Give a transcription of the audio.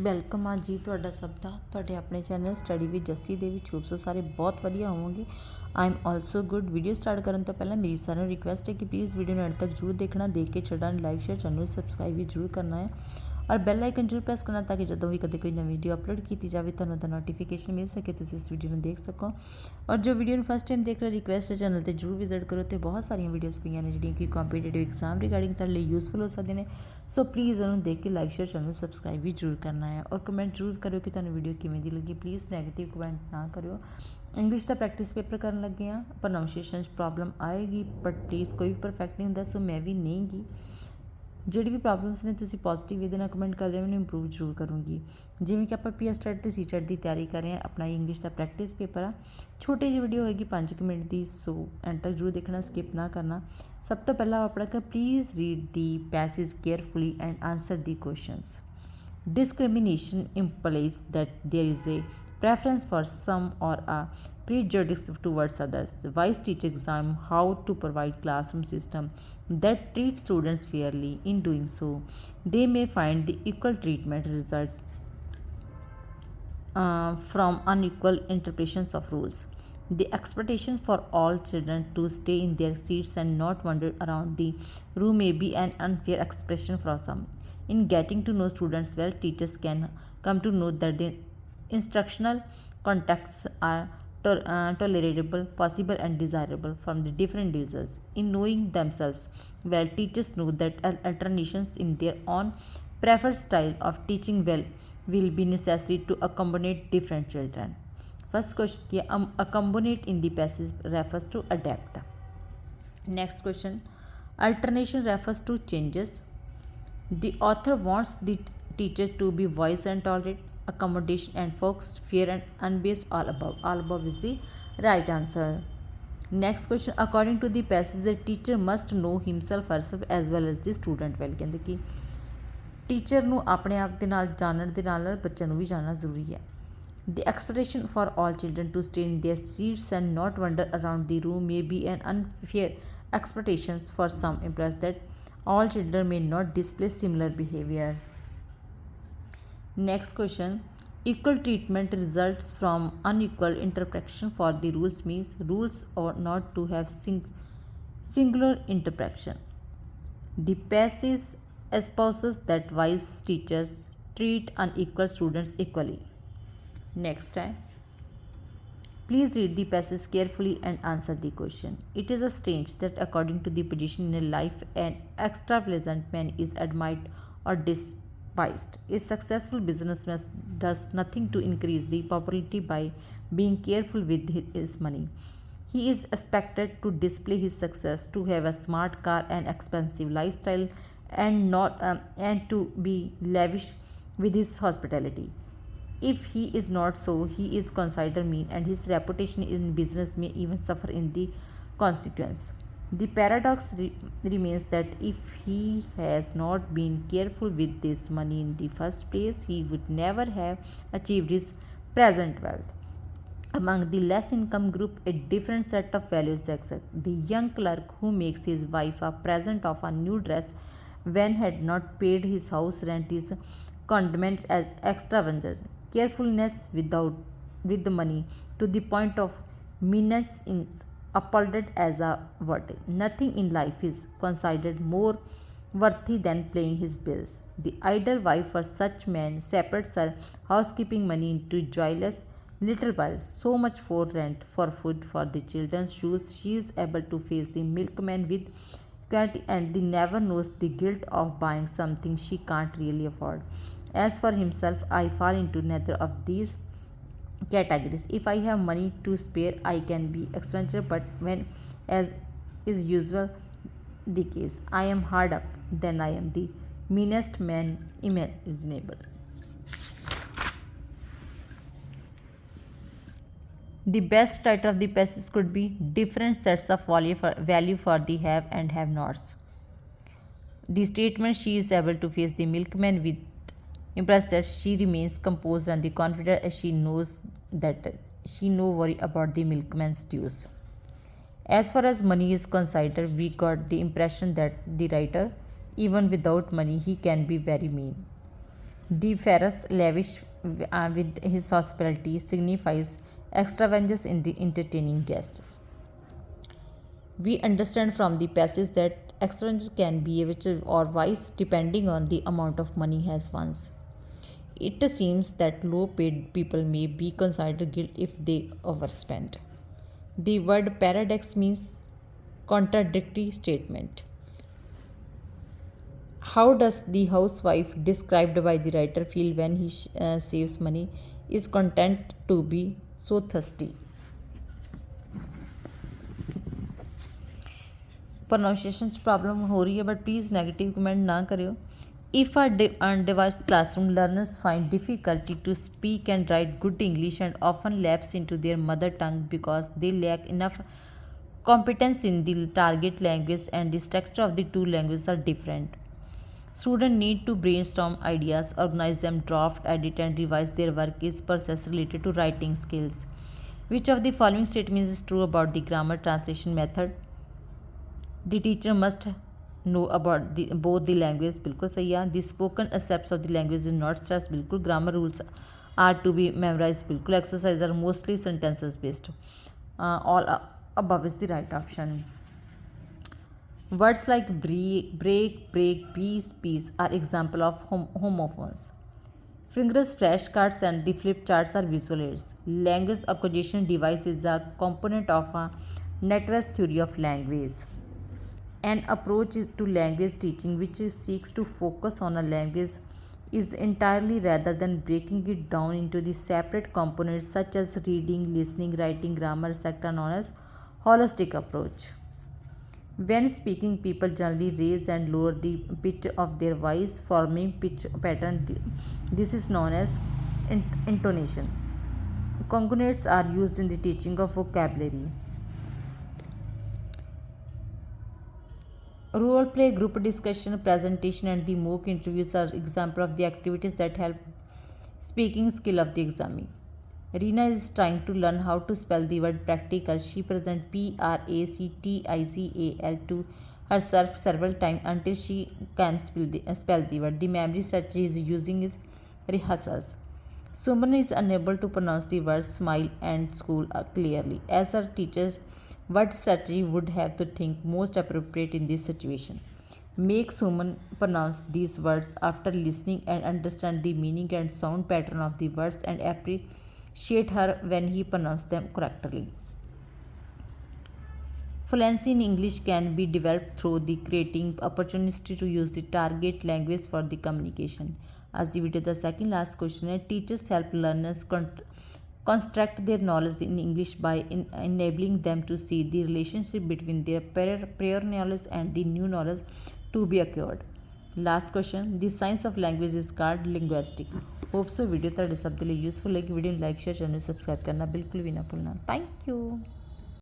Welcome ਆ ਜੀ ਤੁਹਾਡਾ ਸਭ ਦਾ ਤੁਹਾਡੇ ਆਪਣੇ ਚੈਨਲ ਸਟੱਡੀ ਵਿਦ ਜੱਸੀ ਦੇ ਵਿੱਚ। ਹੋਪ ਸੋ ਸਾਰੇ ਬਹੁਤ ਵਧੀਆ ਹੋਵੋਗੇ। I am also good. Video start ਕਰਨ ਤੋਂ ਪਹਿਲਾਂ ਮੇਰੀ ਸਾਰਿਆਂ ਨੂੰ ਰਿਕੁਐਸਟ ਹੈ ਕਿ ਪਲੀਜ਼ ਵੀਡੀਓ ਨੂੰ ਅੰਤ ਤੱਕ ਜ਼ਰੂਰ ਦੇਖਣਾ, ਦੇਖ ਕੇ ਛੱਡਣਾ ਲਾਈਕ ਸ਼ੇਅਰ ਚੈਨਲ ਨੂੰ ਸਬਸਕ੍ਰਾਈਬ ਵੀ ਜ਼ਰੂਰ ਕਰਨਾ ਹੈ ਔਰ ਬੈਲ ਆਈਕਨ ਜ਼ਰੂਰ ਪ੍ਰੈਸ ਕਰਨਾ ਤਾਂ ਕਿ ਜਦੋਂ ਵੀ ਕਦੇ ਕੋਈ ਨਵੀਂ ਵੀਡੀਓ ਅਪਲੋਡ ਕੀਤੀ ਜਾਵੇ ਤੁਹਾਨੂੰ ਉਹਦਾ ਨੋਟੀਫਿਕੇਸ਼ਨ ਮਿਲ ਸਕੇ, ਤੁਸੀਂ ਇਸ ਵੀਡੀਓ ਨੂੰ ਦੇਖ ਸਕੋ। ਔਰ ਜੋ ਵੀਡੀਓ ਨੂੰ ਫਸਟ ਟਾਈਮ ਦੇਖ ਰਹੇ ਰਿਕੁਐਸਟ ਹੈ ਚੈਨਲ 'ਤੇ ਜ਼ਰੂਰ ਵਿਜ਼ਿਟ ਕਰੋ ਤੇ ਬਹੁਤ ਸਾਰੀਆਂ ਵੀਡੀਓਜ਼ ਪਈਆਂ ਨੇ ਜਿਹੜੀਆਂ ਕਿ ਕੰਪੀਟੀਟਿਵ ਐਗਜ਼ਾਮ ਰਿਗਾਰਡਿੰਗ ਤੁਹਾਡੇ ਲਈ ਯੂਜ਼ਫੁਲ ਹੋ ਸਕਦੇ ਨੇ। ਸੋ ਪਲੀਜ਼ ਉਹਨੂੰ ਦੇਖ ਕੇ ਲਾਈਕ ਸ਼ੇਅਰ ਚੈਨਲ ਨੂੰ ਸਬਸਕ੍ਰਾਈਬ ਵੀ ਜ਼ਰੂਰ ਕਰਨਾ ਹੈ ਔਰ ਕਮੈਂਟ ਜ਼ਰੂਰ ਕਰਿਓ ਕਿ ਤੁਹਾਨੂੰ ਵੀਡੀਓ ਕਿਵੇਂ ਦੀ ਲੱਗੀ। ਪਲੀਜ਼ ਨੈਗੇਟਿਵ ਕਮੈਂਟ ਨਾ ਕਰਿਓ। ਇੰਗਲਿਸ਼ ਦਾ ਪ੍ਰੈਕਟਿਸ ਪੇਪਰ ਕਰਨ ਲੱਗੇ ਹਾਂ, ਪ੍ਰੋਨਾਊਂਸੀਏਸ਼ਨ 'ਚ ਪ੍ਰੋਬਲਮ ਆਏਗੀ ਬਟ ਪਲੀਜ਼ ਕੋਈ ਵੀ ਪਰਫੈਕਟ ਨਹੀਂ ਹੁੰਦਾ, ਸੋ ਮੈਂ ਵੀ ਨਹੀਂ ਗੀ। ਜਿਹੜੀ ਵੀ ਪ੍ਰੋਬਲਮਸ ਨੇ ਤੁਸੀਂ ਪੋਜ਼ੀਟਿਵ ਇਹਦੇ ਨਾਲ ਕਮੈਂਟ ਕਰ ਲਿਓ, ਮੈਨੂੰ ਇੰਪਰੂਵ ਜ਼ਰੂਰ ਕਰੂੰਗੀ। ਜਿਵੇਂ ਕਿ ਆਪਾਂ PSTET ਤੇ CTET ਦੀ ਤਿਆਰੀ ਕਰ ਰਹੇ ਹਾਂ, ਆਪਣਾ ਇੰਗਲਿਸ਼ ਦਾ ਪ੍ਰੈਕਟਿਸ ਪੇਪਰ ਆ। ਛੋਟੀ ਜਿਹੀ ਵੀਡੀਓ ਹੋਏਗੀ 5 ਮਿੰਟ ਦੀ, ਸੋ ਐਂਡ ਤੱਕ ਜ਼ਰੂਰ ਦੇਖਣਾ, ਸਕਿਪ ਨਾ ਕਰਨਾ। ਸਭ ਤੋਂ ਪਹਿਲਾਂ ਆਪਣਾ ਕਿ please read the passage carefully and answer the questions. Discrimination implies that there is a preference for some or a prejudice towards others. The wise teacher examine how to provide classroom system that treats students fairly. In doing so, they may find the equal treatment results from unequal interpretations of rules. The expectation for all children to stay in their seats and not wander around the room may be an unfair expression for some. In getting to know students well, teachers can come to know that the instructional contexts are tolerable, possible, and desirable from the different users. In knowing themselves well, teachers know that alterations in their own preferred style of teaching will be necessary to accommodate different children. First question ki accommodate in the passage refers to adapt. Next question, alternation refers to changes. The author wants the teacher to be wise and tolerant, accommodation and focused, fair and unbiased, all above. All above is the right answer. Next question, according to the passage, the teacher must know himself herself as well as the student well. ਕਹਿੰਦੇ ਕਿ teacher ਨੂੰ ਆਪਣੇ ਆਪ ਦੇ ਨਾਲ ਜਾਣਨ ਦੇ ਨਾਲ ਬੱਚਿਆਂ ਨੂੰ ਵੀ ਜਾਣਨਾ ਜ਼ਰੂਰੀ ਹੈ। The expectation for all children to stay in their seats and not wander around the room may be an unfair expectation for some, implies that all children may not display similar behavior. Next question, equal treatment results from unequal interpretation for the rules means rules ought not to have singular interpretation. The passage espouses that wise teachers treat unequal students equally. Next time, please read the passage carefully and answer the question. It is a strange that according to the position in life, an extravagant man is admired or despised. A successful businessman does nothing to increase the popularity by being careful with his money. He is expected to display his success, to have a smart car and expensive lifestyle, and to be lavish with his hospitality. If he is not so, he is considered mean, and his reputation in business may even suffer in the consequence. The paradox remains that if he has not been careful with this money in the first place, he would never have achieved his present wealth. Among the less income group, a different set of values exist. The young clerk who makes his wife a present of a new dress when had not paid his house rent is condemned as extravagant. Carefulness with the money to the point of meanness is applauded as a virtue. Nothing in life is considered more worthy than paying his bills. The ideal wife for such men separates her housekeeping money into joyless little piles. So much for rent, for food, for the children's shoes. She is able to face the milkman with equity and never knows the guilt of buying something she can't really afford. As for himself, I fall into neither of these categories. If I have money to spare, I can be expensive, but when, as is usual the case, I am hard up, then I am the meanest man imaginable. The best writer of the passage could be different sets of value for the have and have nots. The statement she is able to face the milkman with implies that she remains composed and confident as she knows that she no worry about the milkman's dues. As far as money is considered, we got the impression that the writer, even without money, he can be very mean. The Ferris lavish with his hospitality signifies extravagance in the entertaining guests. We understand from the passage that extravagance can be a virtue or vice depending on the amount of money has one's. It seems that low paid people may be considered guilty if they overspend. The word paradox means contradictory statement. How does the housewife described by the writer feel when he saves money, is content to be so thirsty? Pronunciation problem हो रही है but please negative comment ना करियो. If a undevised classroom, learners find difficulty to speak and write good English and often lapse into their mother tongue because they lack enough competence in the target language and the structure of the two languages are different. Students need to brainstorm ideas, organize them, draft, edit, and revise their work is process related to writing skills. Which of the following statements is true about the grammar translation method? The teacher must know about both the languages. बिल्कुल सही है. The spoken aspects of the language is not stressed. बिल्कुल. Grammar rules are to be memorized. बिल्कुल. Exercises are mostly sentences based. All above is the right option. Words like break, piece are example of homophones. Fingers, flashcards, and the flip charts are visual aids. Language acquisition device is a component of a network theory of language. An approach to language teaching which seeks to focus on a language is entirely rather than breaking it down into the separate components such as reading, listening, writing, grammar, etc. known as holistic approach. When speaking, people generally raise and lower the pitch of their voice, forming pitch pattern. This is known as intonation. Conjugates are used in the teaching of vocabulary. Role play, group discussion, presentation, and the mock interviews are examples of the activities that help speaking skill of the examiner. Reena is trying to learn how to spell the word practical. She presents practical to herself several times until she can spell the word. The memory strategy is using is rehearsals. Suman is unable to pronounce the words smile and school clearly. As her teachers, what strategy would have to think most appropriate in this situation? Make Suman pronounce these words after listening and understand the meaning and sound pattern of the words and appreciate her when he pronounces them correctly. Fluency in English can be developed through the creating opportunity to use the target language for the communication. As the video, the second last question, teachers help learners construct their knowledge in English by enabling them to see the relationship between their prior knowledge and the new knowledge to be acquired. Last question, the science of language is called linguistic. Hope so video ਤੁਹਾਡੇ ਸਭ ਦੇ ਲਈ useful ਹੈ ਕਿ video ਨੂੰ like share channel ਨੂੰ subscribe ਕਰਨਾ ਬਿਲਕੁਲ ਵੀ ਨਾ ਭੁੱਲਣਾ. Thank you.